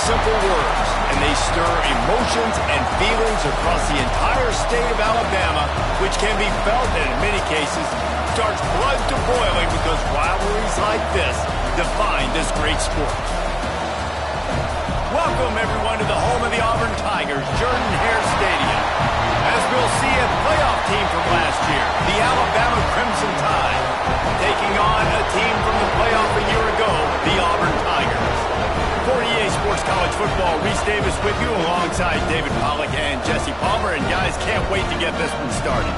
simple words, and they stir emotions and feelings across the entire state of Alabama, which can be felt and in many cases starts blood to boiling because rivalries like this define this great sport. Welcome, everyone, to the home of the Auburn Tigers, Jordan-Hare Stadium. As we'll see a playoff team from last year, the Alabama Crimson Tide, taking on a team from the playoff a year ago, the Auburn Tigers. For EA Sports College Football, Reese Davis with you alongside David Pollack and Jesse Palmer. And guys, can't wait to get this one started.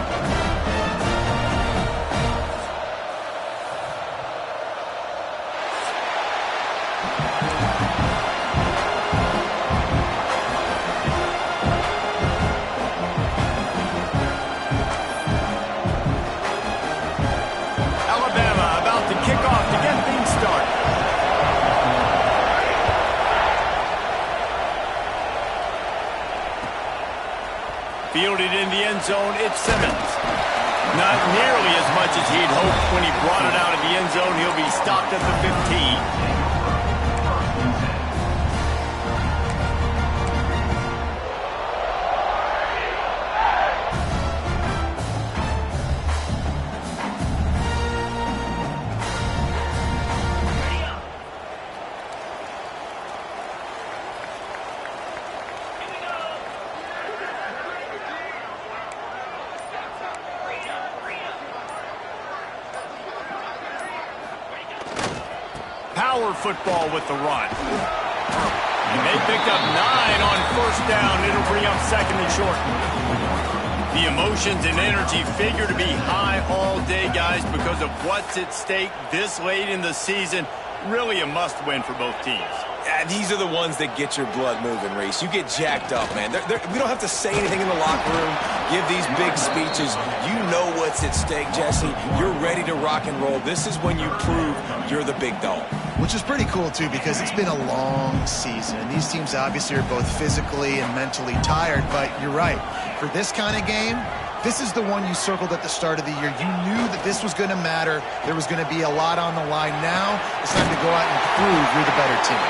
Alabama about to kick off to get things started. Fielded in the end zone, it's Simmons. Not nearly as much as he'd hoped when he brought it out of the end zone. He'll be stopped at the 15. Power football with the run. And they picked up 9 on first down. It'll bring up second and short. The emotions and energy figure to be high all day, guys, because of what's at stake this late in the season. Really a must-win for both teams. These are the ones that get your blood moving, Reese. You get jacked up, man. We don't have to say anything in the locker room, give these big speeches. You know what's at stake, Jesse. You're ready to rock and roll. This is when you prove you're the big dog. Which is pretty cool, too, because it's been a long season. And these teams obviously are both physically and mentally tired, but you're right. For this kind of game, this is the one you circled at the start of the year. You knew that this was going to matter. There was going to be a lot on the line. Now it's time to go out and prove you're the better team.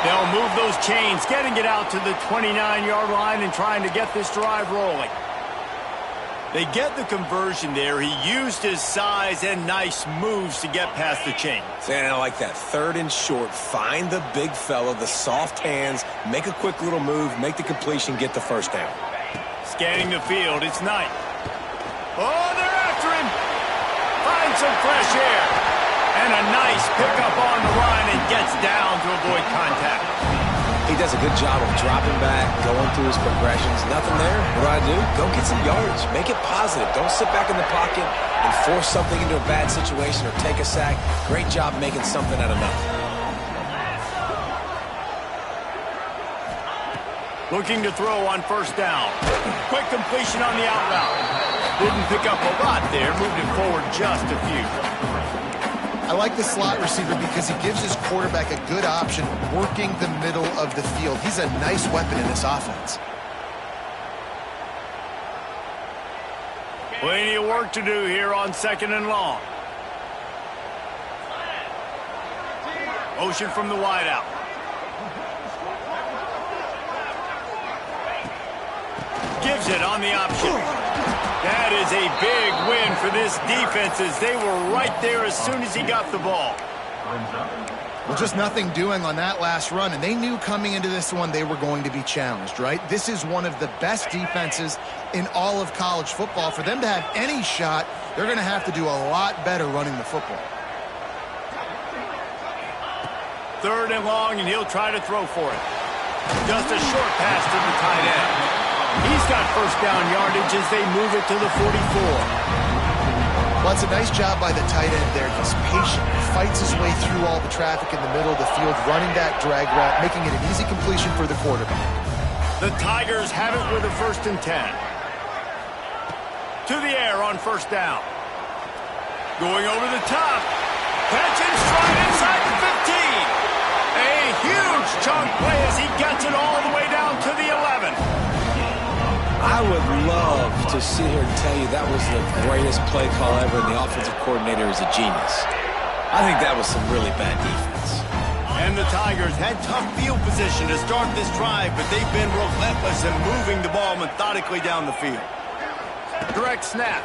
They'll move those chains, getting it out to the 29-yard line and trying to get this drive rolling. They get the conversion there. He used his size and nice moves to get past the chain. And I like that. Third and short. Find the big fella, the soft hands, make a quick little move, make the completion, get the first down. Scanning the field, it's Knight. Oh, they're after him. Find some fresh air. And a nice pickup on the line and gets down to avoid contact. He does a good job of dropping back, going through his progressions. Nothing there. What do? Go get some yards. Make it positive. Don't sit back in the pocket and force something into a bad situation or take a sack. Great job making something out of nothing. Looking to throw on first down. Quick completion on the out route. Didn't pick up a lot there. Moved it forward just a few. I like the slot receiver because he gives his quarterback a good option working the middle of the field. He's a nice weapon in this offense. Plenty of work to do here on second and long. Motion from the wideout. Gives it on the option. That is a big win for this defense as they were right there as soon as he got the ball. Well, just nothing doing on that last run, and they knew coming into this one they were going to be challenged, right? This is one of the best defenses in all of college football. For them to have any shot, they're going to have to do a lot better running the football. Third and long, and he'll try to throw for it. Just a short pass to the tight end. He's got first down yardage as they move it to the 44. Well, it's a nice job by the tight end there. He's patient. He fights his way through all the traffic in the middle of the field, running that drag route, making it an easy completion for the quarterback. The Tigers have it with a 1st and 10. To the air on first down. Going over the top. Catch and stride inside the 15. A huge chunk play as he gets it all the way down to the 11. I would love to sit here and tell you that was the greatest play call ever and the offensive coordinator is a genius. I think that was some really bad defense. And the Tigers had tough field position to start this drive, but they've been relentless in moving the ball methodically down the field. Direct snap.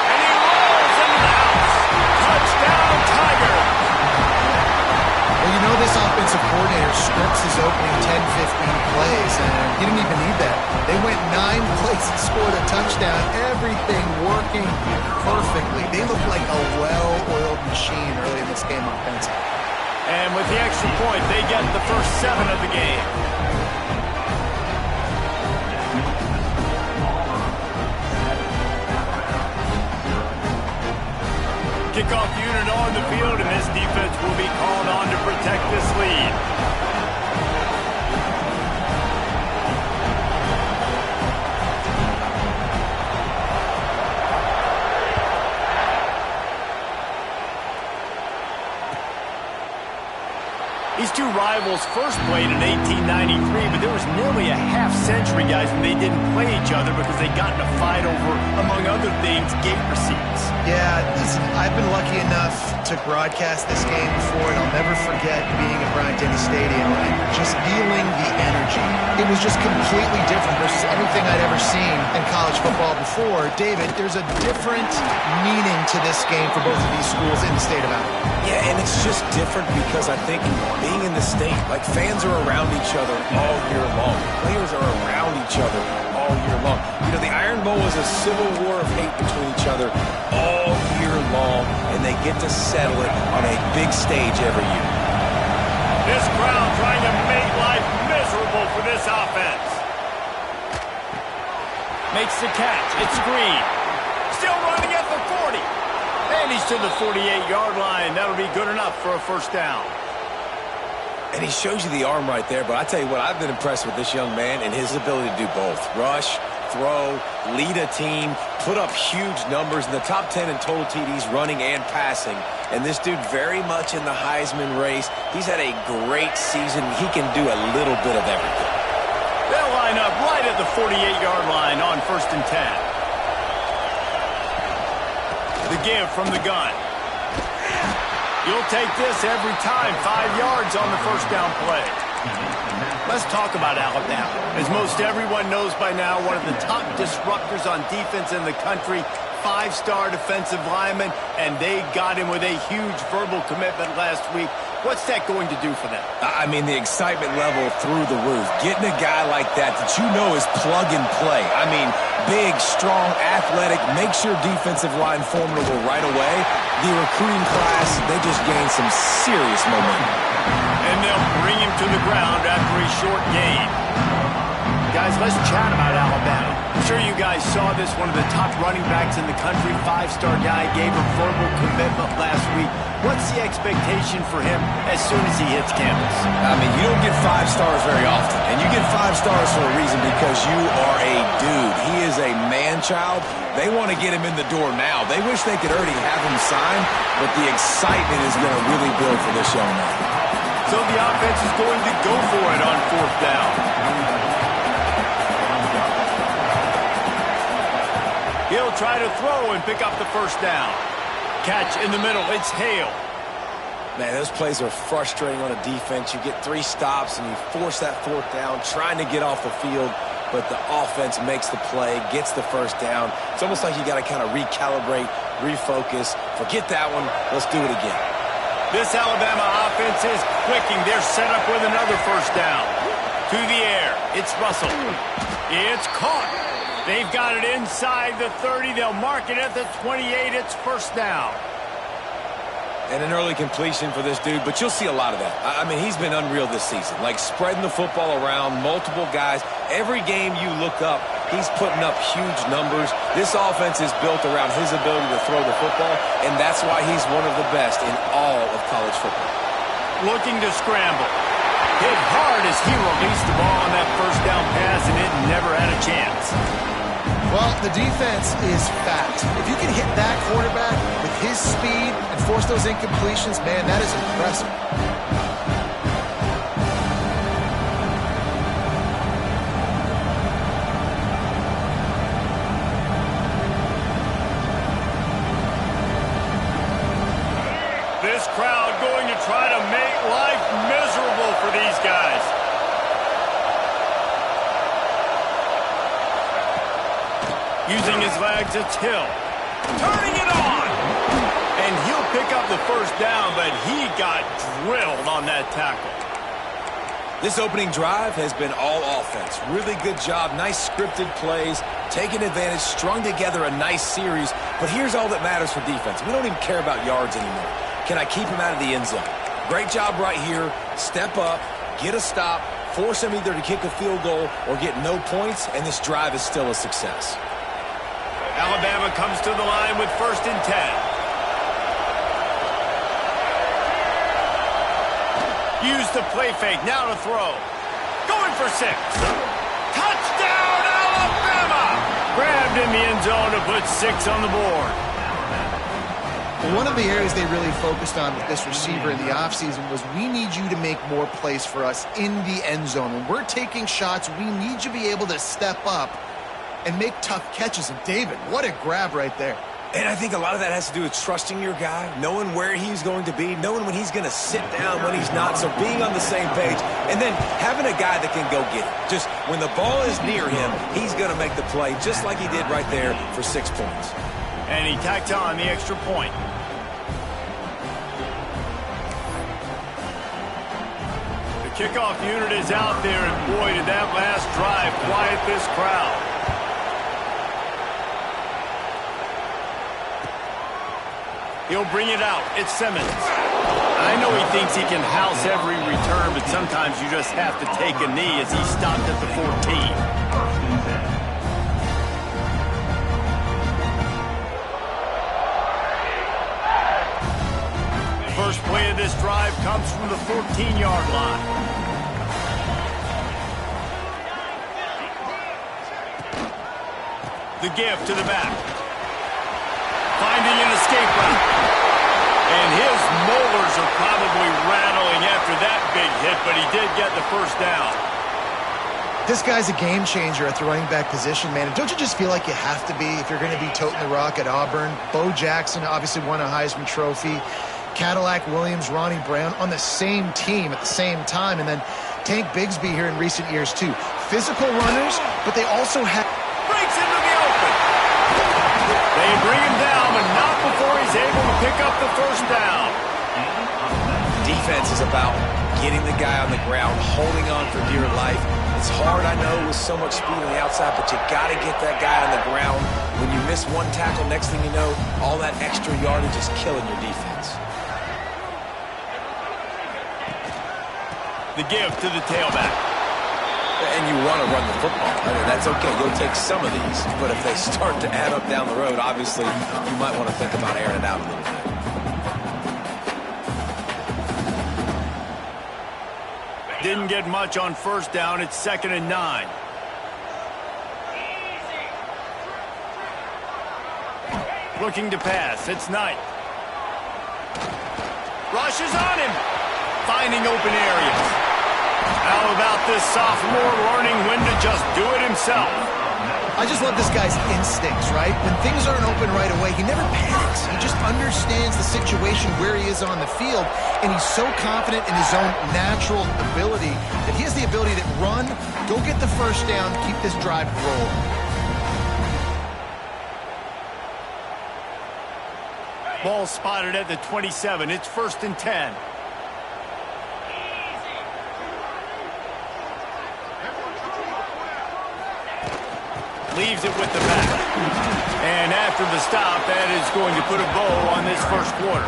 And he rolls into the house. Touchdown, Tigers. Well, you know this offensive coordinator scripts his opening 10-15 plays, and he didn't even need that. They went 9 plays and scored a touchdown. Everything working perfectly. They look like a well-oiled machine early in this game offensively. And with the extra point, they get the first 7 of the game. Kickoff unit on the field, and this defense will be called on to protect this lead. These two rivals first played in 1893, but there was nearly a half-century, guys, when they didn't play each other because they got in a fight over, among other things, gate receipts. Yeah, listen, I've been lucky enough to broadcast this game before, and I'll never forget being at Bryant-Denny Stadium and just feeling the energy. It was just completely different versus anything I'd ever seen in college football before. David, there's a different meaning to this game for both of these schools in the state of Alabama. Yeah, and it's just different because I think being in the state, like fans are around each other all year long. Players are around each other all year long. You know, the Iron Bowl is a civil war of hate between each other all year long, and they get to settle it on a big stage every year. This crowd trying to make life miserable for this offense. Makes the catch. It's Green. Still running at the 40. And he's to the 48-yard line. That'll be good enough for a first down. And he shows you the arm right there, but I tell you what, I've been impressed with this young man and his ability to do both. Rush, throw, lead a team, put up huge numbers in the top 10 in total TDs running and passing. And this dude very much in the Heisman race. He's had a great season. He can do a little bit of everything. They'll line up right at the 48-yard line on 1st and 10. The give from the gun. You'll take this every time. 5 yards on the first down play. Let's talk about Alabama. As most everyone knows by now, one of the top disruptors on defense in the country, 5-star defensive lineman, and they got him with a huge verbal commitment last week. What's that going to do for them? I mean, the excitement level through the roof. Getting a guy like that you know is plug and play. I mean, big, strong, athletic, makes your defensive line formidable right away. The recruiting class, they just gained some serious momentum. And they'll bring him to the ground after a short gain. Guys, let's chat about Alabama. I'm sure you guys saw this. One of the top running backs in the country, 5-star guy, gave a verbal commitment last week. What's the expectation for him as soon as he hits campus? I mean, you don't get 5 stars very often. And you get 5 stars for a reason, because you are a dude. He is a man-child. They want to get him in the door now. They wish they could already have him signed, but the excitement is going to really build for this young man. So the offense is going to go for it on 4th down. He'll try to throw and pick up the first down. Catch in the middle. It's Hale. Man, those plays are frustrating on a defense. You get 3 stops and you force that 4th down, trying to get off the field, but the offense makes the play, gets the first down. It's almost like you got to kind of recalibrate, refocus. Forget that one. Let's do it again. This Alabama offense is clicking. They're set up with another first down. To the air. It's Russell. It's caught. They've got it inside the 30. They'll mark it at the 28. It's first down. And an early completion for this dude, but you'll see a lot of that. I mean, he's been unreal this season, like spreading the football around, multiple guys. Every game you look up, he's putting up huge numbers. This offense is built around his ability to throw the football, and that's why he's one of the best in all of college football. Looking to scramble. Hit hard as he released the ball on that first down pass, and it never had a chance. Well, the defense is fat. If you can hit that quarterback with his speed and force those incompletions, man, that is impressive. going to try to make life miserable for these guys. Using his legs, it's Hill. Turning it on! And he'll pick up the first down, but he got drilled on that tackle. This opening drive has been all offense. Really good job, nice scripted plays, taking advantage, strung together a nice series. But here's all that matters for defense. We don't even care about yards anymore. Can I keep him out of the end zone? Great job right here. Step up, get a stop, force him either to kick a field goal or get no points, and this drive is still a success. Alabama comes to the line with 1st and 10. Use the play fake, now to throw. Going for 6. Touchdown, Alabama! Grabbed in the end zone to put 6 on the board. One of the areas they really focused on with this receiver in the offseason was we need you to make more plays for us in the end zone. When we're taking shots, we need you to be able to step up and make tough catches. And David, what a grab right there. And I think a lot of that has to do with trusting your guy, knowing where he's going to be, knowing when he's going to sit down, when he's not, so being on the same page, and then having a guy that can go get it. Just when the ball is near him, he's going to make the play, just like he did right there for 6 points. And he tacked on the extra point. The kickoff unit is out there, and boy, did that last drive quiet this crowd. He'll bring it out. It's Simmons. I know he thinks he can house every return, but sometimes you just have to take a knee as he stopped at the 14. First play of this drive comes from the 14-yard line. The give to the back. Finding an escape route. And his molars are probably rattling after that big hit, but he did get the first down. This guy's a game changer at the running back position, man. And don't you just feel like you have to be if you're going to be toting the rock at Auburn? Bo Jackson obviously won a Heisman Trophy. Cadillac Williams, Ronnie Brown on the same team at the same time. And then Tank Bigsby here in recent years, too. Physical runners, but they also have... Breaks into the open. They bring him down, but not before he's able to pick up the first down. Defense is about getting the guy on the ground, holding on for dear life. It's hard, I know, with so much speed on the outside, but you got to get that guy on the ground. When you miss one tackle, next thing you know, all that extra yardage is killing your defense. The give to the tailback. And you want to run the football. I mean, that's okay. You'll take some of these. But if they start to add up down the road, obviously, you might want to think about airing it out a little bit. Didn't get much on first down. It's 2nd and 9. Looking to pass. It's Knight. Rushes on him. Finding open areas. How about this sophomore learning when to just do it himself? I just love this guy's instincts, right? When things aren't open right away, he never panics. He just understands the situation where he is on the field, and he's so confident in his own natural ability that he has the ability to run, go get the first down, keep this drive rolling. Ball spotted at the 27. It's 1st and 10. Leaves it with the back. And after the stop, that is going to put a bow on this first quarter.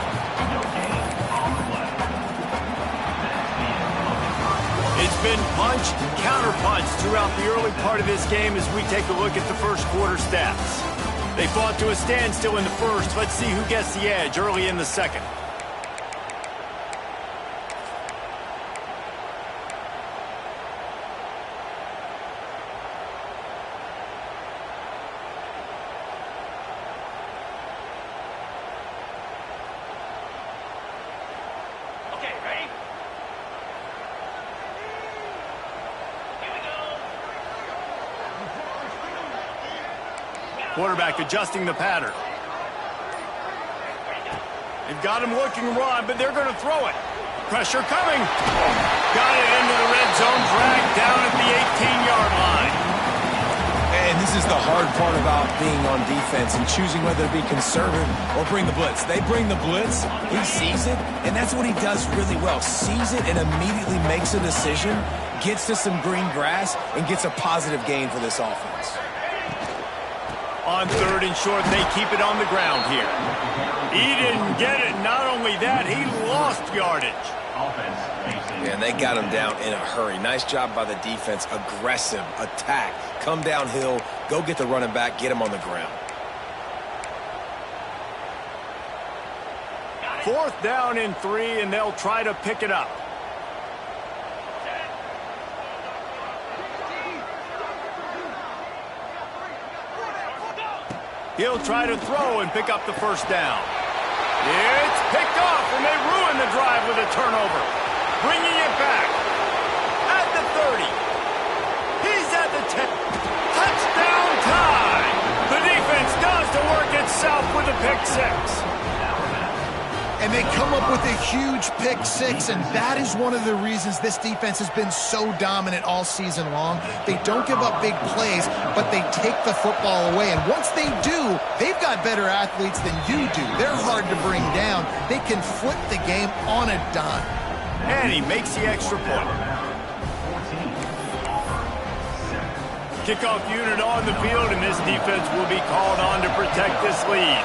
It's been punch, counter-punch throughout the early part of this game as we take a look at the first quarter stats. They fought to a standstill in the first. Let's see who gets the edge early in the second. Quarterback adjusting the pattern. They've got him looking run, but they're going to throw it. Pressure coming. Got it into the red zone, dragged down at the 18-yard line. And this is the hard part about being on defense and choosing whether to be conservative or bring the blitz. They bring the blitz, he sees it, and that's what he does really well. Sees it and immediately makes a decision, gets to some green grass, and gets a positive gain for this offense. On 3rd and short, they keep it on the ground here. He didn't get it. Not only that, he lost yardage. And they got him down in a hurry. Nice job by the defense. Aggressive attack. Come downhill. Go get the running back. Get him on the ground. 4th down and 3, and they'll try to pick it up. He'll try to throw and pick up the 1st down. It's picked off, and they ruin the drive with a turnover. Bringing it back at the 30. He's at the 10. Touchdown tie. The defense does the work itself with a pick 6. And they come up with a huge pick 6, and that is one of the reasons this defense has been so dominant all season long. They don't give up big plays, but they take the football away. And once they do, they've got better athletes than you do. They're hard to bring down. They can flip the game on a dime. And he makes the extra point. Kickoff unit on the field, and this defense will be called on to protect this lead.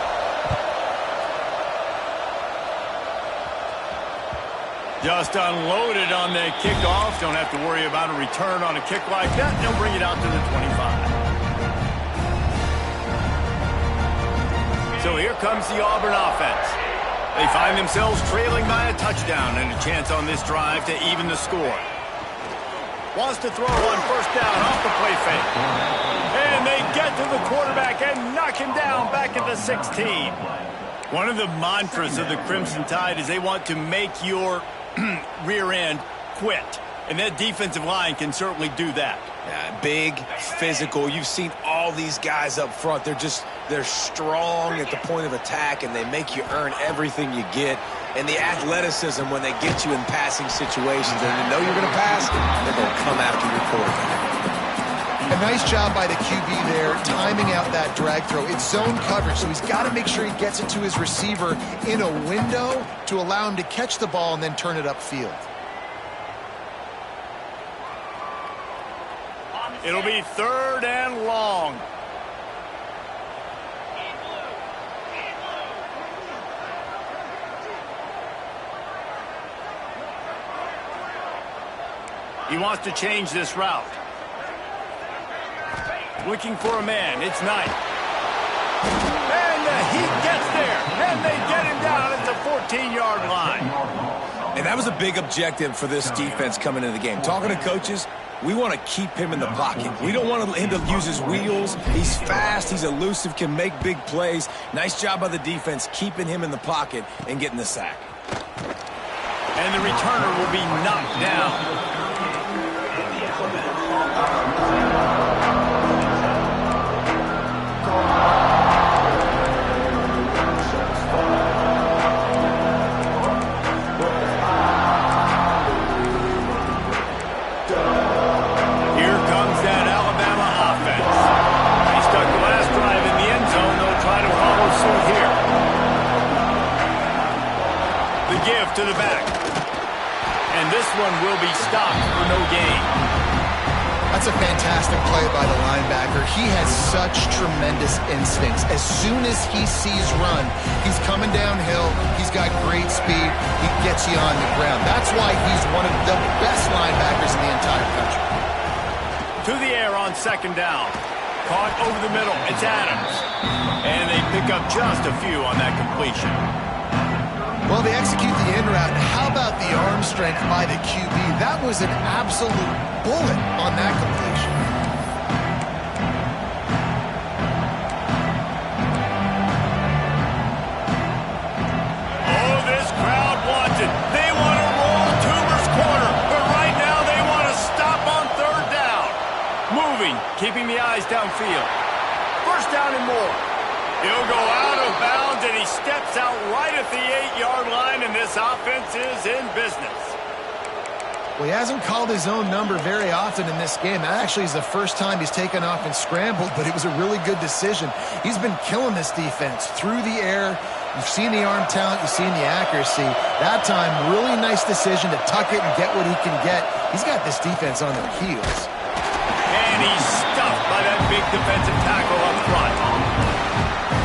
Just unloaded on the kickoff. Don't have to worry about a return on a kick like that. They'll bring it out to the 25. So here comes the Auburn offense. They find themselves trailing by a touchdown and a chance on this drive to even the score. Wants to throw on 1st down off the play fake. And they get to the quarterback and knock him down back at the 16. One of the mantras of the Crimson Tide is they want to make your rear end quit. And that defensive line can certainly do that. Yeah, big, physical. You've seen all these guys up front. They're strong at the point of attack, and they make you earn everything you get. And the athleticism when they get you in passing situations, and you know you're going to pass, they're going to come after your quarterback. A nice job by the QB there, timing out that drag throw. It's zone coverage, so he's got to make sure he gets it to his receiver in a window to allow him to catch the ball and then turn it upfield. It'll be 3rd and long. He wants to change this route. Looking for a man. It's Knight. And he gets there. And they get him down at the 14-yard line. And that was a big objective for this defense coming into the game. Talking to coaches, we want to keep him in the pocket. We don't want him to use his wheels. He's fast. He's elusive, can make big plays. Nice job by the defense keeping him in the pocket and getting the sack. And the returner will be knocked down. To the back. And this one will be stopped for no gain. That's a fantastic play by the linebacker. He has such tremendous instincts. As soon as he sees run, he's coming downhill. He's got great speed. He gets you on the ground. That's why he's one of the best linebackers in the entire country. To the air on 2nd down. Caught over the middle. It's Adams. And they pick up just a few on that completion. Well, they execute the in route. How about the arm strength by the QB? That was an absolute bullet on that completion. Oh, this crowd wants it. They want to roll Toomer's corner, but right now they want to stop on 3rd down. Moving, keeping the eyes downfield. 1st down and more. He'll go out of bounds downs, and he steps out right at the 8-yard line, and this offense is in business. Well, he hasn't called his own number very often in this game. That actually is the first time he's taken off and scrambled, but it was a really good decision. He's been killing this defense through the air. You've seen the arm talent, you've seen the accuracy. That time, really nice decision to tuck it and get what he can get. He's got this defense on their heels. And he's stuffed by that big defensive tackle up front.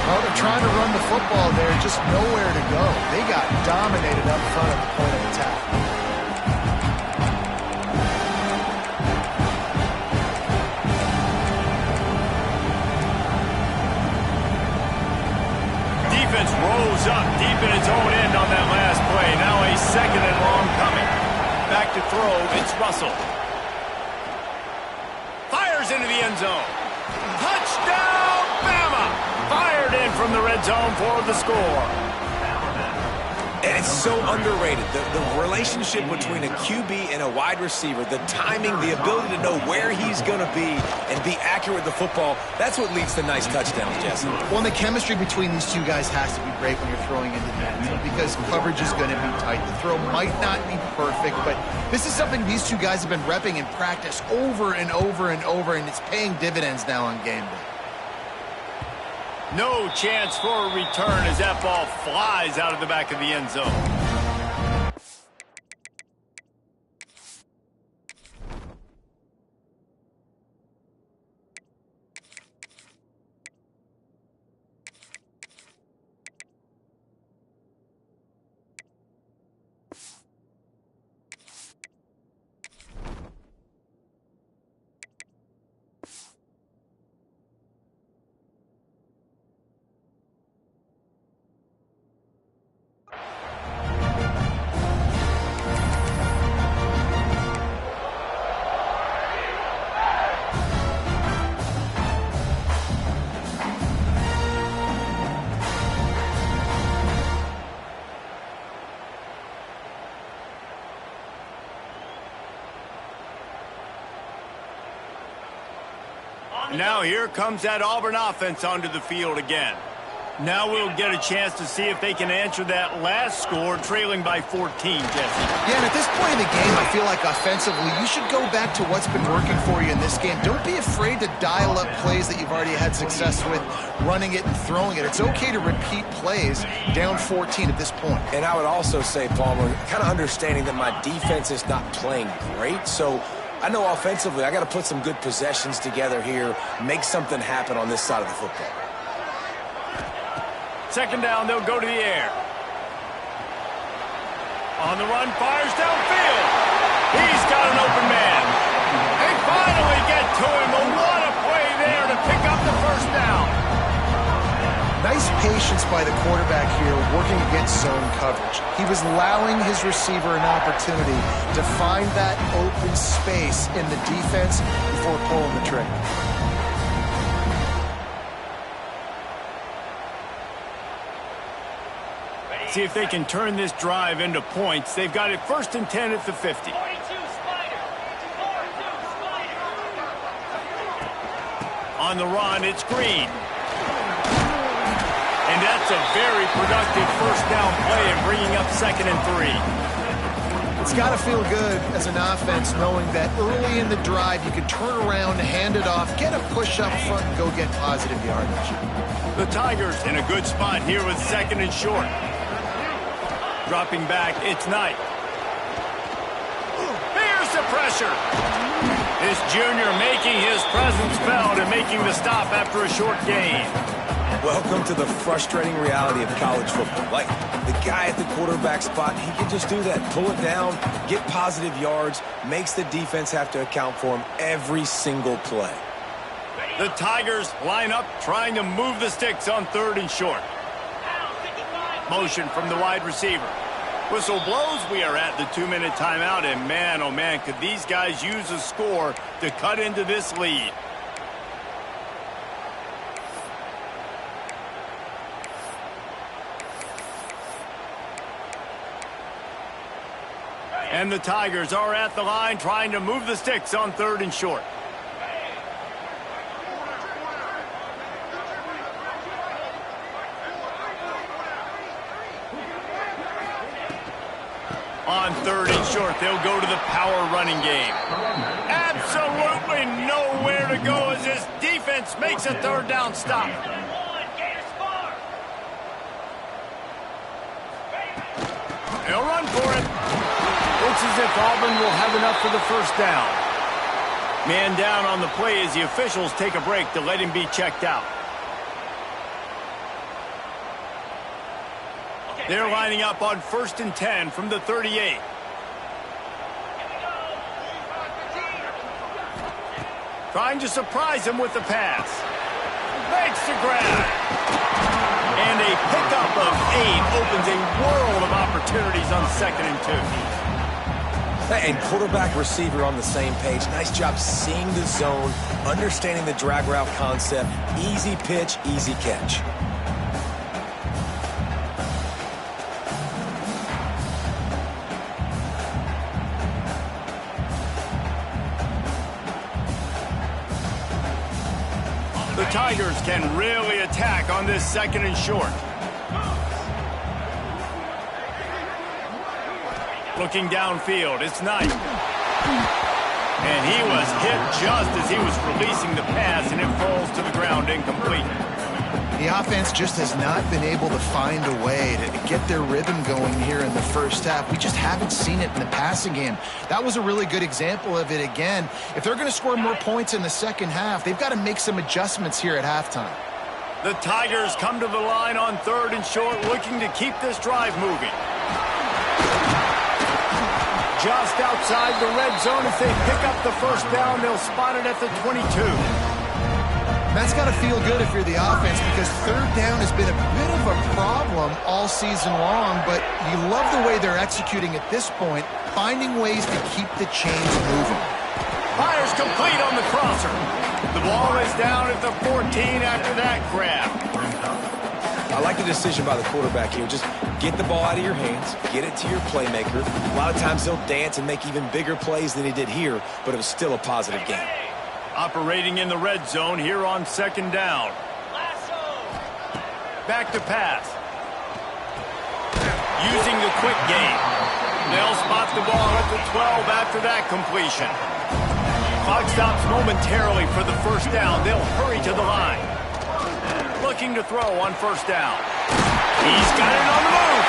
Well, they're trying to run the football there, just nowhere to go. They got dominated up front at the point of attack. Defense rolls up deep in its own end on that last play. Now a 2nd and long coming. Back to throw, it's Russell. Fires into the end zone. Touchdown, Bama! Fired in from the red zone for the score. And it's so underrated. The relationship between a QB and a wide receiver, the timing, the ability to know where he's going to be and be accurate with the football, that's what leads to nice touchdowns, Jesse. Well, and the chemistry between these two guys has to be great when you're throwing into the end zone because coverage is going to be tight. The throw might not be perfect, but this is something these two guys have been repping in practice over and over and over, and it's paying dividends now on game day. No chance for a return as that ball flies out of the back of the end zone. Now here comes that Auburn offense onto the field again. Now we'll get a chance to see if they can answer that last score, trailing by 14, Jesse. Yeah, and at this point in the game, I feel like offensively, you should go back to what's been working for you in this game. Don't be afraid to dial up plays that you've already had success with, running it and throwing it. It's okay to repeat plays down 14 at this point. And I would also say, Palmer, kind of understanding that my defense is not playing great, so I know offensively I got to put some good possessions together here, make something happen on this side of the football. 2nd down, they'll go to the air. On the run, fires downfield. He's got an open man. They finally get to him, but what a play there to pick up the 1st down. Nice patience by the quarterback here working against zone coverage. He was allowing his receiver an opportunity to find that open space in the defense before pulling the trigger. See if they can turn this drive into points. They've got it 1st and 10 at the 50. On the run, it's Green. And that's a very productive 1st down play and bringing up 2nd and 3. It's got to feel good as an offense knowing that early in the drive you can turn around, hand it off, get a push up front, and go get positive yardage. The Tigers in a good spot here with 2nd and short. Dropping back, it's Knight. Here's the pressure. This junior making his presence felt and making the stop after a short gain. Welcome to the frustrating reality of college football. Like, the guy at the quarterback spot, he can just do that. Pull it down, get positive yards, makes the defense have to account for him every single play. The Tigers line up, trying to move the sticks on 3rd and short. Motion from the wide receiver. Whistle blows, we are at the 2-minute timeout, and man, oh man, could these guys use a score to cut into this lead. And the Tigers are at the line trying to move the sticks on 3rd and short. On 3rd and short, they'll go to the power running game. Absolutely nowhere to go as this defense makes a 3rd down stop. They'll run for it. Looks as if Auburn will have enough for the 1st down. Man down on the play as the officials take a break to let him be checked out. They're lining up on 1st and 10 from the 38. Trying to surprise him with the pass. Makes the grab. And a pickup of 8 opens a world of opportunities on 2nd and 2. And quarterback, receiver on the same page. Nice job seeing the zone, understanding the drag route concept. Easy pitch, easy catch. The Tigers can really attack on this 2nd and short. Looking downfield, it's Knight. And he was hit just as he was releasing the pass, and it falls to the ground incomplete. The offense just has not been able to find a way to get their rhythm going here in the 1st half. We just haven't seen it in the passing game. That was a really good example of it again. If they're going to score more points in the 2nd half, they've got to make some adjustments here at halftime. The Tigers come to the line on 3rd and short, looking to keep this drive moving. Just outside the red zone, if they pick up the 1st down, they'll spot it at the 22. That's got to feel good if you're the offense, because 3rd down has been a bit of a problem all season long, but you love the way they're executing at this point, finding ways to keep the chains moving. Fires complete on the crosser. The ball is down at the 14 after that grab. I like the decision by the quarterback here. Just get the ball out of your hands, get it to your playmaker. A lot of times he'll dance and make even bigger plays than he did here, but it was still a positive game. Operating in the red zone here on 2nd down. Back to pass. Using the quick game. They'll spot the ball at the 12 after that completion. Clock stops momentarily for the 1st down. They'll hurry to the line. Looking to throw on 1st down. He's got it on the move.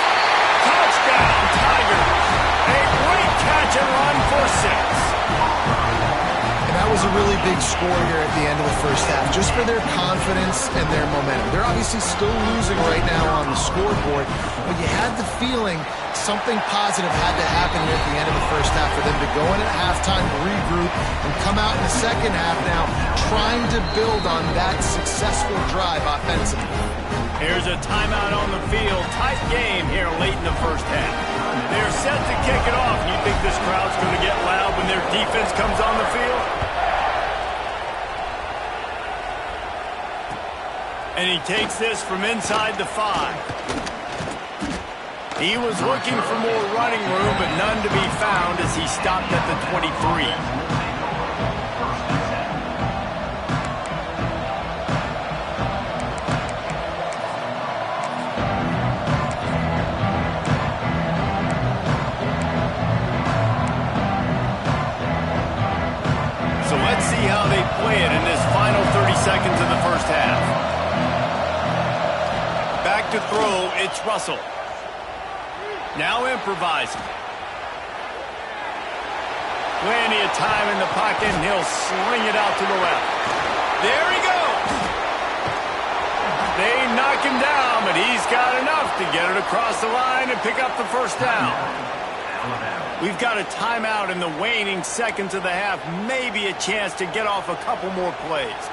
Touchdown, Tigers. A great catch and run for 6. That was a really big score here at the end of the 1st half, just for their confidence and their momentum. They're obviously still losing right now on the scoreboard, but you had the feeling something positive had to happen here at the end of the 1st half for them to go in at halftime, regroup, and come out in the 2nd half now trying to build on that successful drive offensively. Here's a timeout on the field. Tight game here late in the 1st half. They're set to kick it off. You think this crowd's going to get loud when their defense comes on the field? And he takes this from inside the 5. He was looking for more running room, but none to be found as he stopped at the 23. So let's see how they play it in this final 30 seconds of the 1st half. Back to throw, it's Russell. Now improvising. Plenty of time in the pocket, and he'll sling it out to the left. There he goes. They knock him down, but he's got enough to get it across the line and pick up the 1st down. We've got a timeout in the waning seconds of the half. Maybe a chance to get off a couple more plays.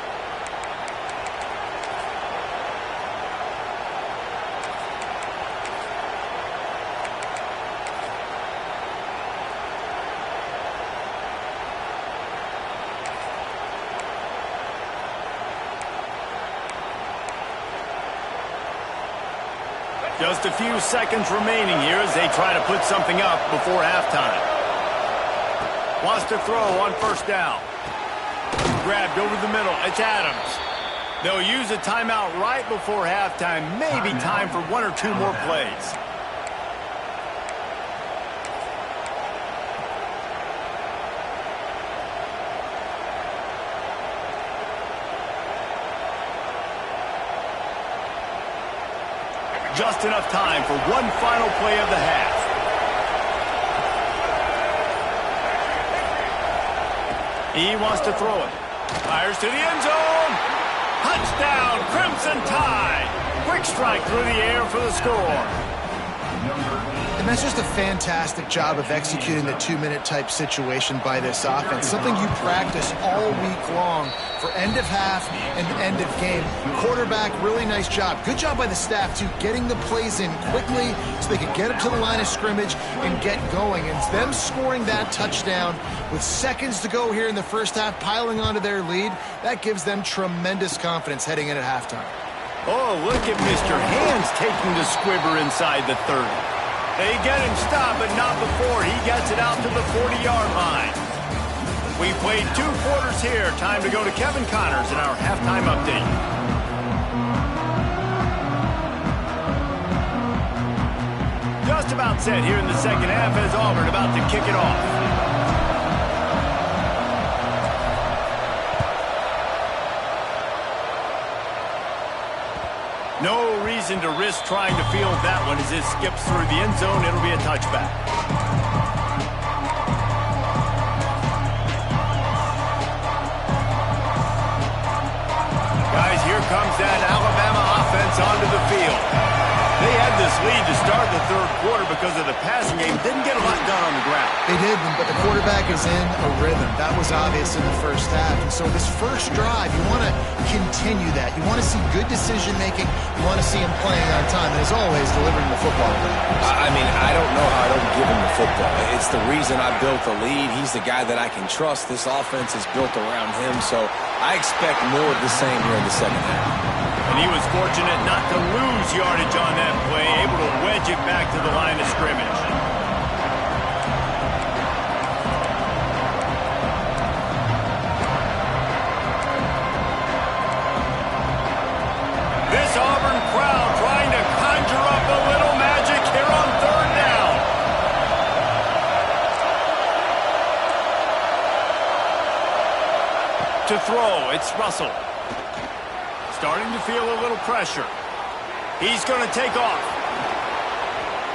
Just a few seconds remaining here as they try to put something up before halftime. Wants to throw on 1st down. Grabbed over the middle. It's Adams. They'll use a timeout right before halftime. Maybe time for 1 or 2 more plays. Just enough time for one final play of the half. He wants to throw it. Fires to the end zone. Touchdown, Crimson Tide. Quick strike through the air for the score. And that's just a fantastic job of executing the two-minute type situation by this offense. Something you practice all week long for end of half and end of game. Quarterback, really nice job. Good job by the staff, too, getting the plays in quickly so they could get up to the line of scrimmage and get going. And them scoring that touchdown with seconds to go here in the first half, piling onto their lead, that gives them tremendous confidence heading in at halftime. Oh, look at Mr. Hands taking the squibber inside the 30. They get him stopped, but not before he gets it out to the 40-yard line. We played 2 quarters here. Time to go to Kevin Connors in our halftime update. Just about set here in the second half as Auburn about to kick it off. No reason to risk trying to field that one as it skips through the end zone. It'll be a touchback. Guys, here comes that Alabama offense onto the field. They had this lead to start the third quarter because of the passing game. Didn't get a lot done on the ground. They did, but the quarterback is in a rhythm. That was obvious in the first half. And so this first drive, you want to continue that. You want to see good decision-making. You want to see him playing on time. And as always, delivering the football. I mean, I don't know how I don't give him the football. It's the reason I built the lead. He's the guy that I can trust. This offense is built around him. So I expect more of the same here in the second half. And he was fortunate not to lose yardage on that play, able to wedge it back to the line of scrimmage. This Auburn crowd trying to conjure up a little magic here on third down. To throw, it's Russell. Starting to feel a little pressure. He's going to take off.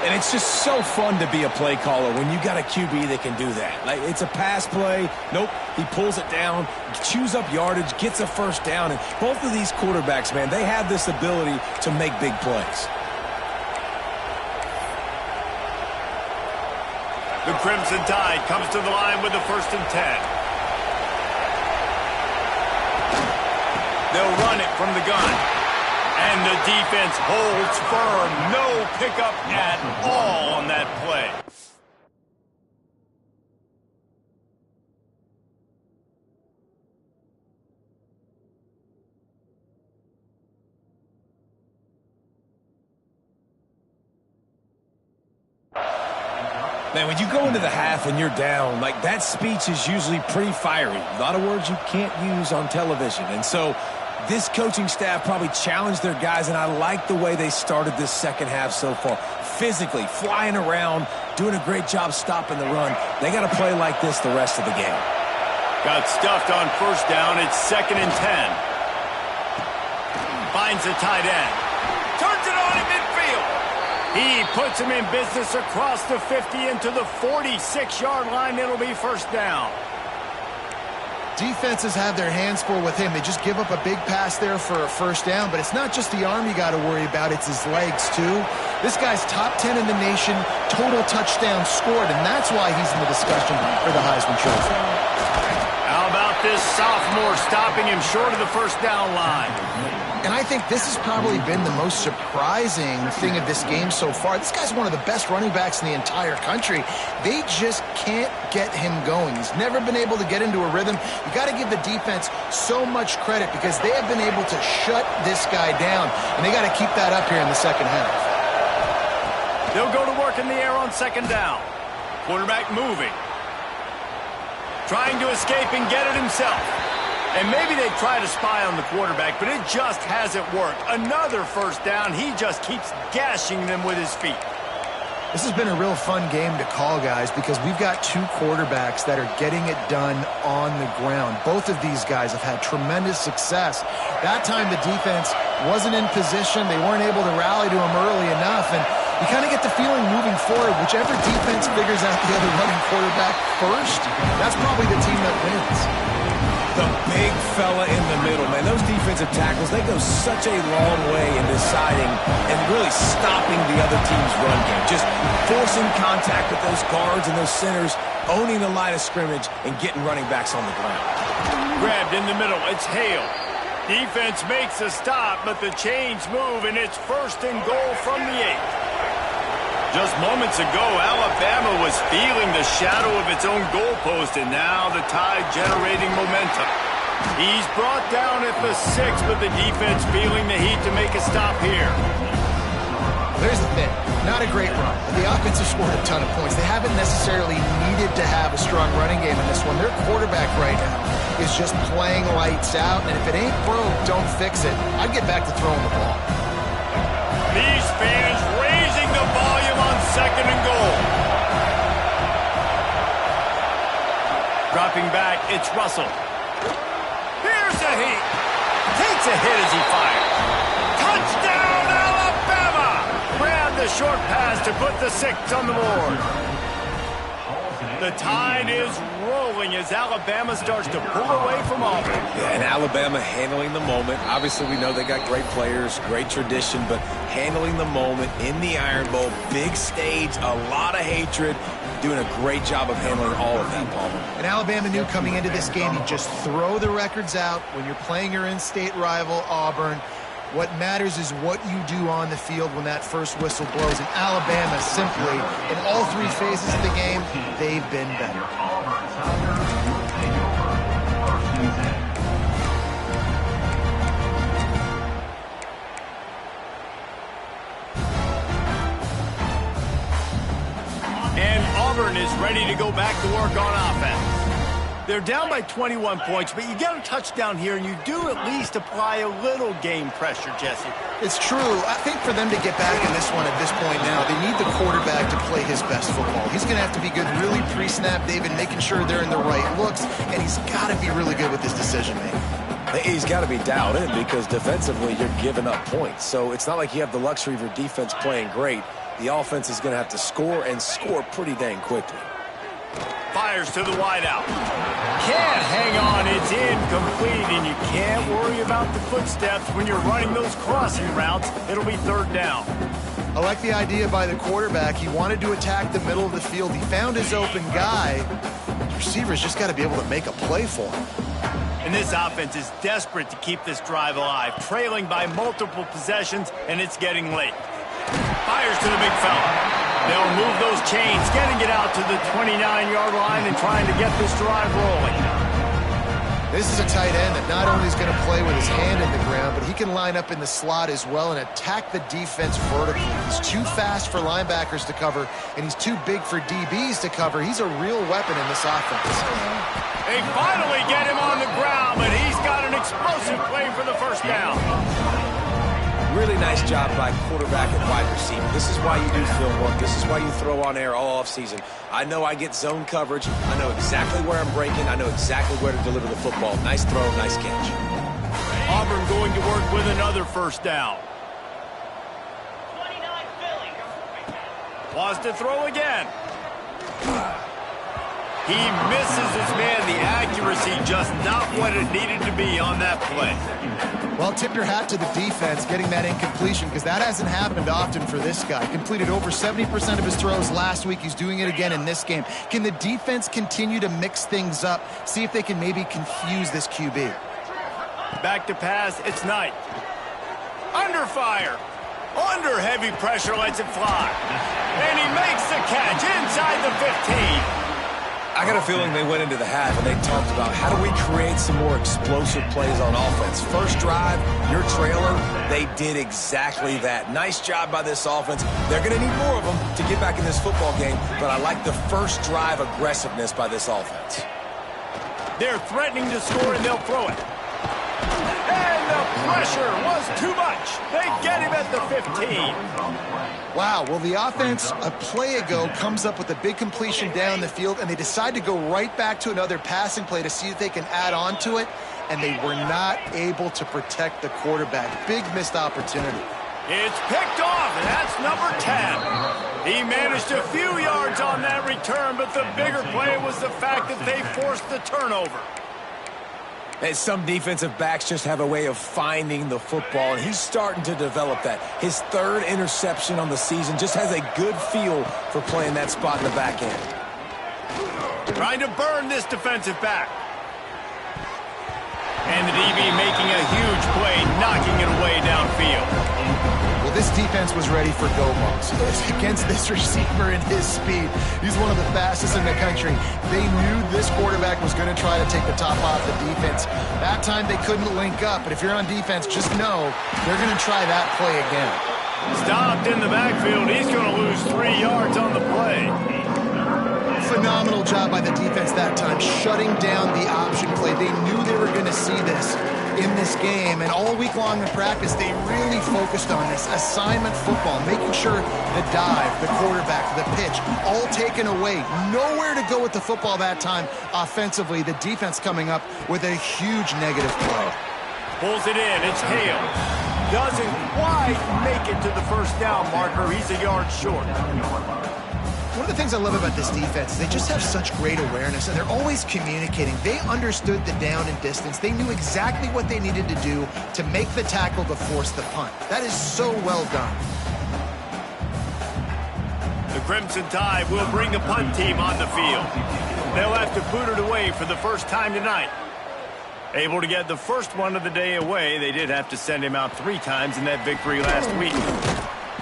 And it's just so fun to be a play caller when you got a QB that can do that. Like, it's a pass play. Nope, he pulls it down, chews up yardage, gets a first down. And both of these quarterbacks, man, they have this ability to make big plays. The Crimson Tide comes to the line with the 1st and 10. They'll run it from the gun. And the defense holds firm. No pickup at all on that play. Man, when you go into the half and you're down, like, that speech is usually pretty fiery. A lot of words you can't use on television. And so this coaching staff probably challenged their guys, and I like the way they started this second half so far. Physically, flying around, doing a great job stopping the run. They got to play like this the rest of the game. Got stuffed on first down. It's 2nd and 10. Finds the tight end. Turns it on in midfield. He puts him in business across the 50 into the 46-yard line. It'll be 1st down. Defenses have their hands full with him. They just give up a big pass there for a 1st down, but it's not just the arm you got to worry about, it's his legs too. This guy's top 10 in the nation, total touchdowns scored, and that's why he's in the discussion for the Heisman Trophy. How about this sophomore stopping him short of the 1st down line? And I think this has probably been the most surprising thing of this game so far. This guy's one of the best running backs in the entire country. They just can't get him going. He's never been able to get into a rhythm. You got to give the defense so much credit because they have been able to shut this guy down, and they got to keep that up here in the second half. They'll go to work in the air on 2nd down. Quarterback moving. Trying to escape and get it himself. And maybe they try to spy on the quarterback, but it just hasn't worked. Another 1st down. He just keeps gashing them with his feet. This has been a real fun game to call, guys, because we've got two quarterbacks that are getting it done on the ground. Both of these guys have had tremendous success. That time the defense wasn't in position. They weren't able to rally to him early enough, and you kind of get the feeling moving forward, whichever defense figures out the other running quarterback first, that's probably the team that wins. The big fella in the middle, man. Those defensive tackles, they go such a long way in deciding and really stopping the other team's run game. Just forcing contact with those guards and those centers, owning the line of scrimmage, and getting running backs on the ground. Grabbed in the middle. It's Hale. Defense makes a stop, but the chains move, and it's 1st and goal from the 8. Just moments ago, Alabama was feeling the shadow of its own goalpost, and now the Tide generating momentum. He's brought down at the 6, but the defense feeling the heat to make a stop here. There's the thing. Not a great run. The offense has scored a ton of points. They haven't necessarily needed to have a strong running game in this one. Their quarterback right now is just playing lights out, and if it ain't broke, don't fix it. I'd get back to throwing the ball. These fans raising the volume on 2nd and goal. Dropping back, it's Russell. Here's a heat. Takes a hit as he fires. Touchdown, Alabama! Grab the short pass to put the 6 on the board. The Tide is rolling as Alabama starts to pull away from Auburn. Yeah, and Alabama handling the moment. Obviously, we know they got great players, great tradition, but handling the moment in the Iron Bowl, big stage, a lot of hatred, doing a great job of handling all of that, Palmer. And Alabama knew coming into this game, you just throw the records out when you're playing your in-state rival, Auburn. What matters is what you do on the field when that first whistle blows. And Alabama simply, in all 3 phases of the game, they've been better. And Auburn is ready to go back to work on offense. They're down by 21 points, but you get a touchdown here, and you do at least apply a little game pressure, Jesse. It's true. I think for them to get back in this one at this point now, they need the quarterback to play his best football. He's going to have to be good really pre-snap, David, making sure they're in the right looks, and he's got to be really good with his decision-making. He's got to be dialed in because defensively you're giving up points. So it's not like you have the luxury of your defense playing great. The offense is going to have to score and score pretty dang quickly. Fires to the wideout. Can't hang on. It's incomplete, and you can't worry about the footsteps when you're running those crossing routes. It'll be 3rd down. I like the idea by the quarterback. He wanted to attack the middle of the field. He found his open guy. The receiver's just got to be able to make a play for him. And this offense is desperate to keep this drive alive, trailing by multiple possessions, and it's getting late. Fires to the big fella. They'll move those chains, getting it out to the 29-yard line and trying to get this drive rolling. This is a tight end that not only is going to play with his hand in the ground, but he can line up in the slot as well and attack the defense vertically. He's too fast for linebackers to cover, and he's too big for DBs to cover. He's a real weapon in this offense. They finally get him on the ground, but he's got an explosive play for the 1st down. Really nice job by quarterback and wide receiver. This is why you do film work. This is why you throw on air all offseason. I know I get zone coverage. I know exactly where I'm breaking. I know exactly where to deliver the football. Nice throw, nice catch. Auburn going to work with another 1st down. Wants to throw again. He misses his man. The accuracy just not what it needed to be on that play. Well, tip your hat to the defense getting that incompletion because that hasn't happened often for this guy. Completed over 70% of his throws last week. He's doing it again in this game. Can the defense continue to mix things up? See if they can maybe confuse this QB. Back to pass. It's Knight. Under fire. Under heavy pressure, lets it fly. And he makes the catch inside the 15. I got a feeling they went into the half and they talked about how do we create some more explosive plays on offense. First drive, you're trailing. They did exactly that. Nice job by this offense. They're going to need more of them to get back in this football game, but I like the first drive aggressiveness by this offense. They're threatening to score and they'll throw it. And the pressure was too much. They get him at the 15. Wow, well, the offense a play ago comes up with a big completion down the field, and they decide to go right back to another passing play to see if they can add on to it, and they were not able to protect the quarterback. Big missed opportunity. It's picked off, and that's number 10. He managed a few yards on that return, but the bigger play was the fact that they forced the turnover. And some defensive backs just have a way of finding the football, and he's starting to develop that. His third interception on the season, just has a good feel for playing that spot in the back end. Trying to burn this defensive back. And the DB making a huge play, knocking it away downfield. Well, this defense was ready for go balls against this receiver and his speed. He's one of the fastest in the country. They knew this quarterback was going to try to take the top off the defense. That time they couldn't link up, but if you're on defense, just know they're going to try that play again. Stopped in the backfield. He's going to lose 3 yards on the play. Phenomenal job by the defense that time, shutting down the option play. They knew they were going to see this in this game, and all week long in practice, they really focused on this assignment football, making sure the dive, the quarterback, the pitch, all taken away. Nowhere to go with the football that time offensively. The defense coming up with a huge negative play. Pulls it in. It's Hale. Doesn't quite make it to the first down marker. He's a yard short. One of the things I love about this defense is they just have such great awareness, and they're always communicating. They understood the down and distance. They knew exactly what they needed to do to make the tackle to force the punt. That is so well done. The Crimson Tide will bring the punt team on the field. They'll have to boot it away for the first time tonight. Able to get the first one of the day away. They did have to send him out 3 times in that victory last week.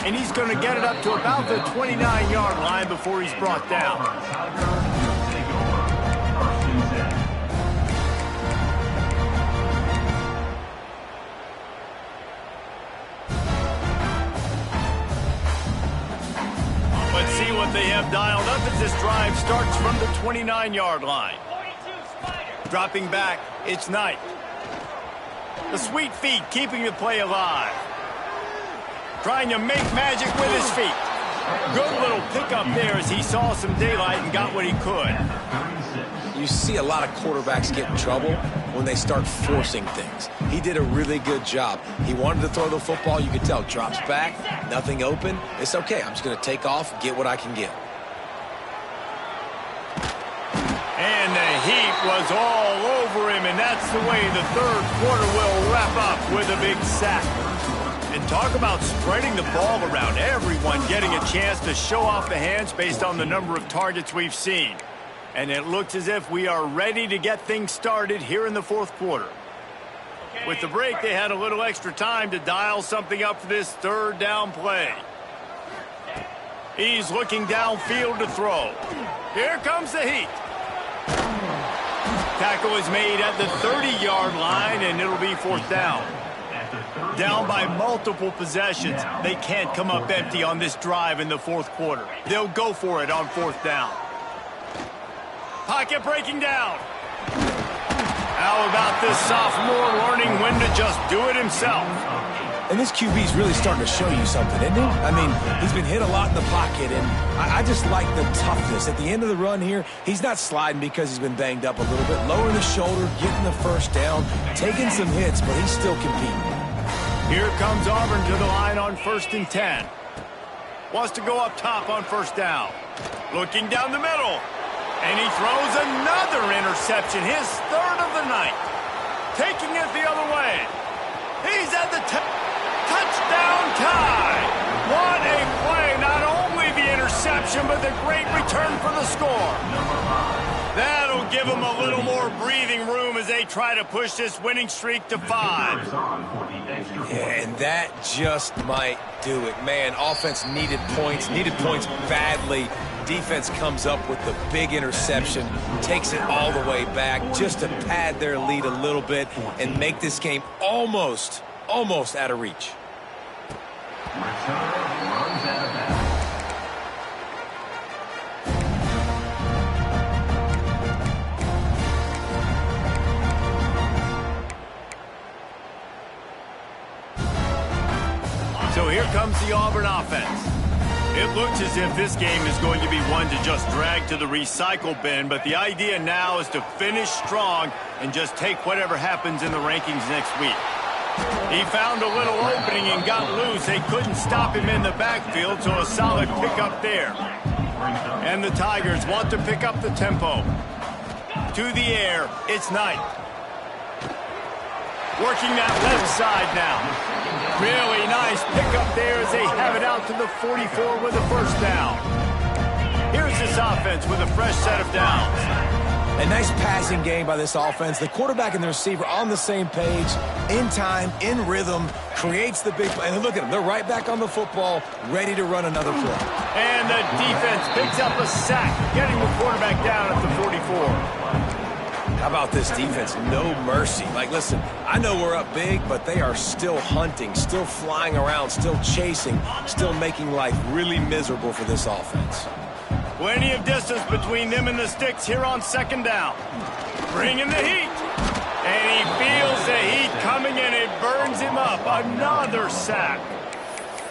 And he's going to get it up to about the 29-yard line before he's brought down. Let's see what they have dialed up as this drive starts from the 29-yard line. Dropping back, it's Knight. The sweet feet keeping the play alive. Trying to make magic with his feet. Good little pickup there as he saw some daylight and got what he could. You see a lot of quarterbacks get in trouble when they start forcing things. He did a really good job. He wanted to throw the football. You could tell. Drops back, nothing open. It's okay. I'm just going to take off, get what I can get. And the heat was all over him, and that's the way the third quarter will wrap up with a big sack. And talk about spreading the ball around. Everyone getting a chance to show off the hands based on the number of targets we've seen. And it looks as if we are ready to get things started here in the fourth quarter. With the break, they had a little extra time to dial something up for this third down play. He's looking downfield to throw. Here comes the heat. Tackle is made at the 30-yard line, and it'll be fourth down. Down by multiple possessions. They can't come up empty on this drive in the fourth quarter. They'll go for it on fourth down. Pocket breaking down. How about this sophomore learning when to just do it himself? And this QB's really starting to show you something, isn't he? I mean, he's been hit a lot in the pocket, and I just like the toughness. At the end of the run here, he's not sliding because he's been banged up a little bit. Lowering the shoulder, getting the first down, taking some hits, but he's still competing. Here comes Auburn to the line on 1st and 10. Wants to go up top on first down. Looking down the middle. And he throws another interception, his third of the night. Taking it the other way. He's at the touchdown tie. What a play. Not only the interception, but the great return for the score. That'll give them a little more breathing room as they try to push this winning streak to 5. Yeah, and that just might do it. Man, offense needed points badly. Defense comes up with the big interception, takes it all the way back just to pad their lead a little bit and make this game almost out of reach. here comes the Auburn offense. It looks as if this game is going to be one to just drag to the recycle bin, but the idea now is to finish strong and just take whatever happens in the rankings next week. He found a little opening and got loose. They couldn't stop him in the backfield, so a solid pickup there. And the Tigers want to pick up the tempo. To the air, it's Knight. Working that left side now. Really nice pickup there as they have it out to the 44 with a first down. Here's this offense with a fresh set of downs. A nice passing game by this offense. The quarterback and the receiver on the same page, in time, in rhythm, creates the big play. And look at them. They're right back on the football, ready to run another play. And the defense picks up a sack, getting the quarterback down at the 44. How about this defense? No mercy. Like, listen, I know we're up big, but they are still hunting, still flying around, still chasing, still making life really miserable for this offense. Plenty of distance between them and the sticks here on second down. Bringing the heat. And he feels the heat coming and it burns him up. Another sack.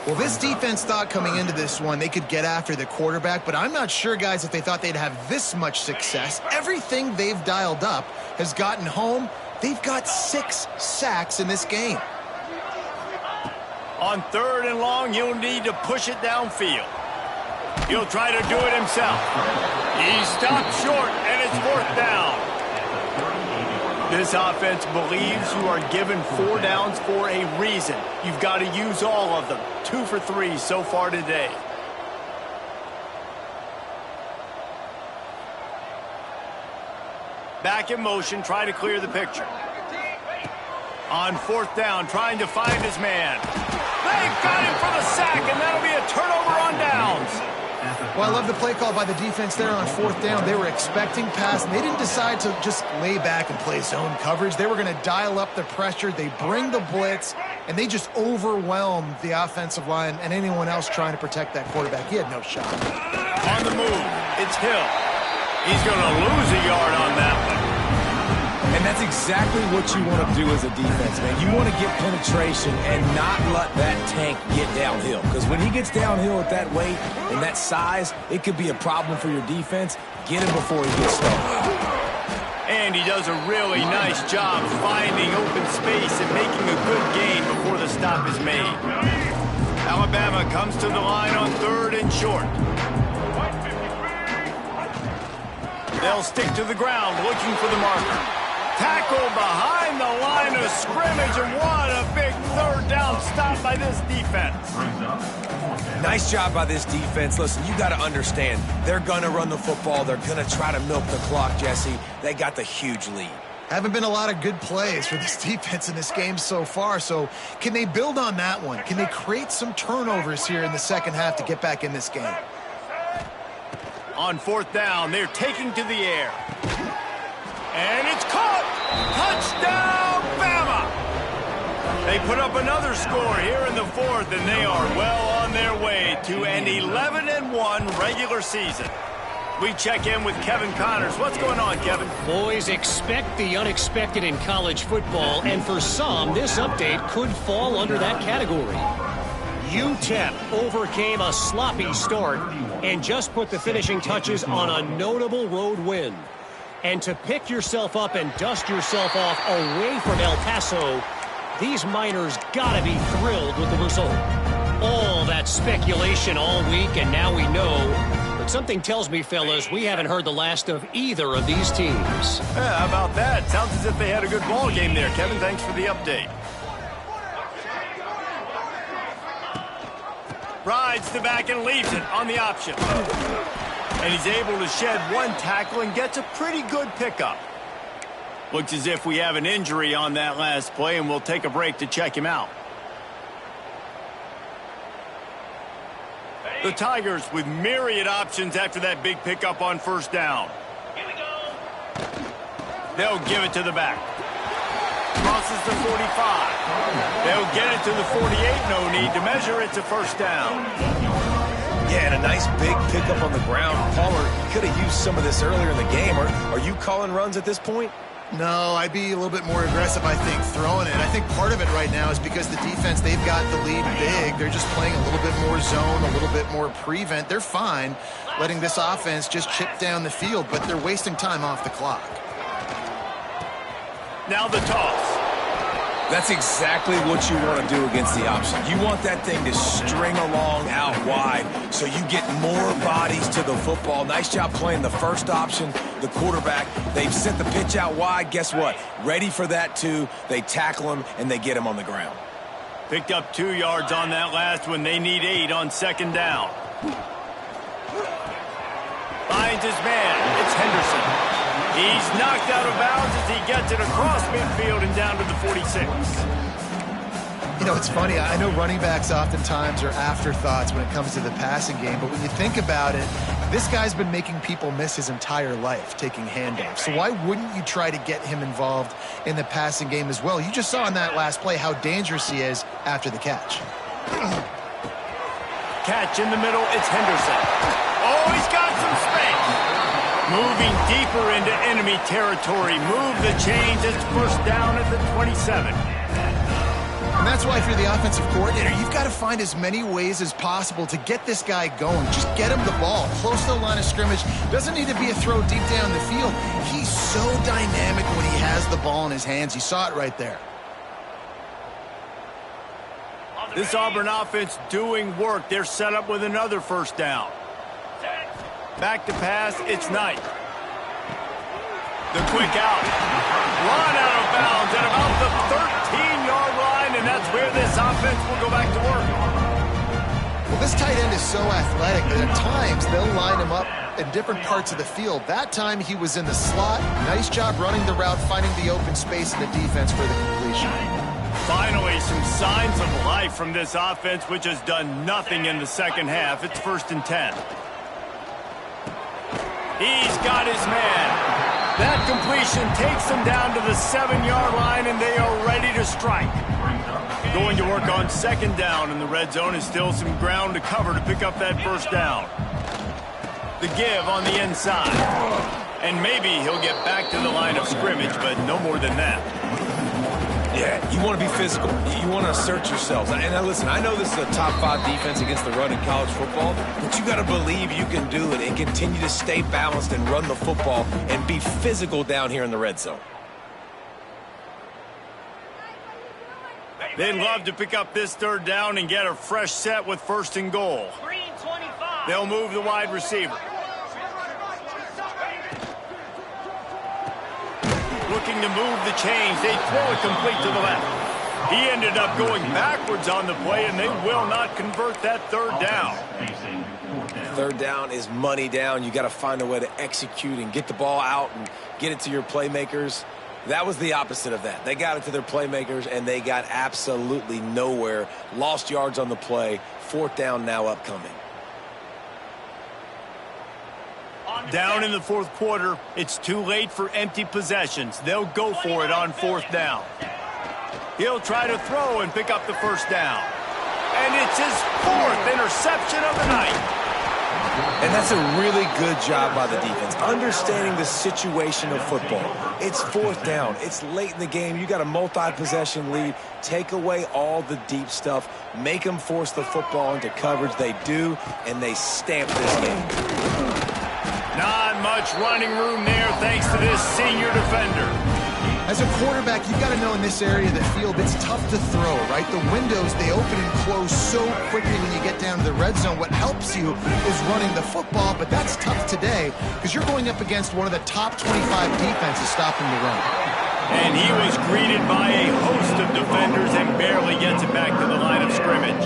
Well, this defense thought coming into this one they could get after the quarterback, but I'm not sure, guys, if they thought they'd have this much success. Everything they've dialed up has gotten home. They've got 6 sacks in this game. On 3rd and long, he'll need to push it downfield. He'll try to do it himself. He stopped short, and it's 4th down. This offense believes you are given 4 downs for a reason. You've got to use all of them. 2 for 3 so far today. Back in motion, try to clear the picture. On 4th down, trying to find his man. They've got him for the sack, and that'll be a turnover on downs. Well, I love the play call by the defense there on 4th down. They were expecting pass, and they didn't decide to just lay back and play zone coverage. They were going to dial up the pressure. They bring the blitz, and they just overwhelmed the offensive line and anyone else trying to protect that quarterback. He had no shot. On the move, it's Hill. He's going to lose a yard on that one. And that's exactly what you want to do as a defense, man. You want to get penetration and not let that tank get downhill. Because when he gets downhill at that weight and that size, it could be a problem for your defense. Get him before he gets started. And he does a really nice job finding open space and making a good gain before the stop is made. Alabama comes to the line on 3rd and short. They'll stick to the ground looking for the marker. Tackle behind the line of scrimmage, and what a big 3rd down stop by this defense. Nice job by this defense. Listen, you got to understand, they're going to run the football. They're going to try to milk the clock, Jesse. They got the huge lead. Haven't been a lot of good plays for this defense in this game so far, so can they build on that one? Can they create some turnovers here in the second half to get back in this game? On 4th down, they're taking to the air. And it's caught! Touchdown, Bama! They put up another score here in the 4th, and they are well on their way to an 11-1 regular season. We check in with Kevin Connors. What's going on, Kevin? Boys, expect the unexpected in college football, and for some, this update could fall under that category. UTEP overcame a sloppy start and just put the finishing touches on a notable road win. And to pick yourself up and dust yourself off away from El Paso, these Miners gotta be thrilled with the result. All that speculation all week, and now we know. But something tells me, fellas, we haven't heard the last of either of these teams. Yeah, how about that? Sounds as if they had a good ball game there. Kevin, thanks for the update. Rides the back and leaves it on the option. And he's able to shed 1 tackle and gets a pretty good pickup. Looks as if we have an injury on that last play, and we'll take a break to check him out. The Tigers with myriad options after that big pickup on 1st down. Here we go. They'll give it to the back. Crosses the 45. They'll get it to the 48. No need to measure. It's a 1st down. Yeah, and a nice big pickup on the ground. Palmer could have used some of this earlier in the game. Are you calling runs at this point? No, I'd be a little bit more aggressive, I think, throwing it. I think part of it right now is because the defense, they've got the lead big. They're just playing a little bit more zone, a little bit more prevent. They're fine letting this offense just chip down the field, but they're wasting time off the clock. Now the toss. That's exactly what you want to do against the option. You want that thing to string along out wide so you get more bodies to the football. Nice job playing the first option, the quarterback. They've sent the pitch out wide. Guess what? Ready for that too. They tackle him, and they get him on the ground. Picked up 2 yards on that last one. They need 8 on second down. Finds his man. It's Henderson. He's knocked out of bounds as he gets it across midfield and down to the 46. You know, it's funny. I know running backs oftentimes are afterthoughts when it comes to the passing game, but when you think about it, this guy's been making people miss his entire life taking handoffs. So why wouldn't you try to get him involved in the passing game as well? You just saw in that last play how dangerous he is after the catch. Catch in the middle. It's Henderson. Oh, he's got some space. Moving deeper into enemy territory. Move the chains. It's first down at the 27. And that's why if you're the offensive coordinator, you've got to find as many ways as possible to get this guy going. Just get him the ball close to the line of scrimmage. Doesn't need to be a throw deep down the field. He's so dynamic when he has the ball in his hands. You saw it right there. This Auburn offense doing work. They're set up with another first down. Back to pass, it's Knight. The quick out. Run out of bounds at about the 13-yard line, and that's where this offense will go back to work. Well, this tight end is so athletic that at times they'll line him up in different parts of the field. That time he was in the slot. Nice job running the route, finding the open space in the defense for the completion. Finally, some signs of life from this offense, which has done nothing in the second half. It's 1st and 10. He's got his man. That completion takes them down to the 7-yard line, and they are ready to strike. Going to work on second down, and the red zone is still some ground to cover to pick up that first down. The give on the inside. And maybe he'll get back to the line of scrimmage, but no more than that. Yeah, you want to be physical. You want to assert yourselves. And now listen, I know this is a top 5 defense against the run in college football, but you got to believe you can do it and continue to stay balanced and run the football and be physical down here in the red zone. They'd love to pick up this third down and get a fresh set with 1st and goal. They'll move the wide receiver. Looking to move the chains. They throw it complete to the left. He ended up going backwards on the play, and they will not convert that third down. Third down is money down. You got to find a way to execute and get the ball out and get it to your playmakers. That was the opposite of that. They got it to their playmakers, and they got absolutely nowhere. Lost yards on the play. 4th down now upcoming. Down in the 4th quarter, it's too late for empty possessions. They'll go for it on 4th down. He'll try to throw and pick up the first down. And it's his 4th interception of the night. And that's a really good job by the defense, understanding the situation of football. It's 4th down. It's late in the game. You got a multi-possession lead. Take away all the deep stuff. Make them force the football into coverage. They do, and they stamp this game. Not much running room there thanks to this senior defender. As a quarterback, you've got to know in this area of the field, it's tough to throw, right? The windows, they open and close so quickly when you get down to the red zone. What helps you is running the football, but that's tough today because you're going up against one of the top 25 defenses stopping the run. And he was greeted by a host of defenders and barely gets it back to the line of scrimmage.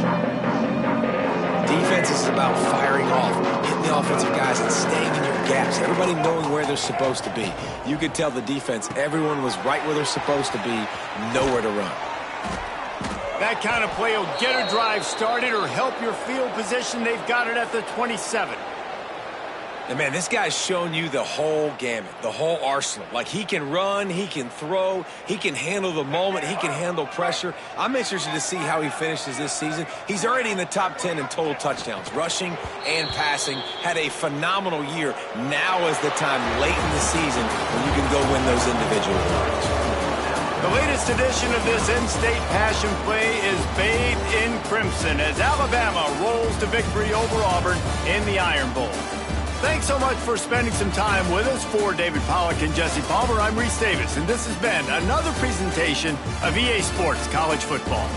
Defense is about firing off, hitting the offensive guys and staying in your gaps. Everybody knowing where they're supposed to be. You could tell the defense, everyone was right where they're supposed to be, nowhere to run. That kind of play will get a drive started or help your field position. They've got it at the 27. And, man, this guy's shown you the whole gamut, the whole arsenal. Like, he can run, he can throw, he can handle the moment, he can handle pressure. I'm interested to see how he finishes this season. He's already in the top 10 in total touchdowns, rushing and passing. Had a phenomenal year. Now is the time late in the season when you can go win those individual awards. The latest edition of this in-state passion play is bathed in crimson as Alabama rolls to victory over Auburn in the Iron Bowl. Thanks so much for spending some time with us. For David Pollack and Jesse Palmer, I'm Reese Davis, and this has been another presentation of EA Sports College Football.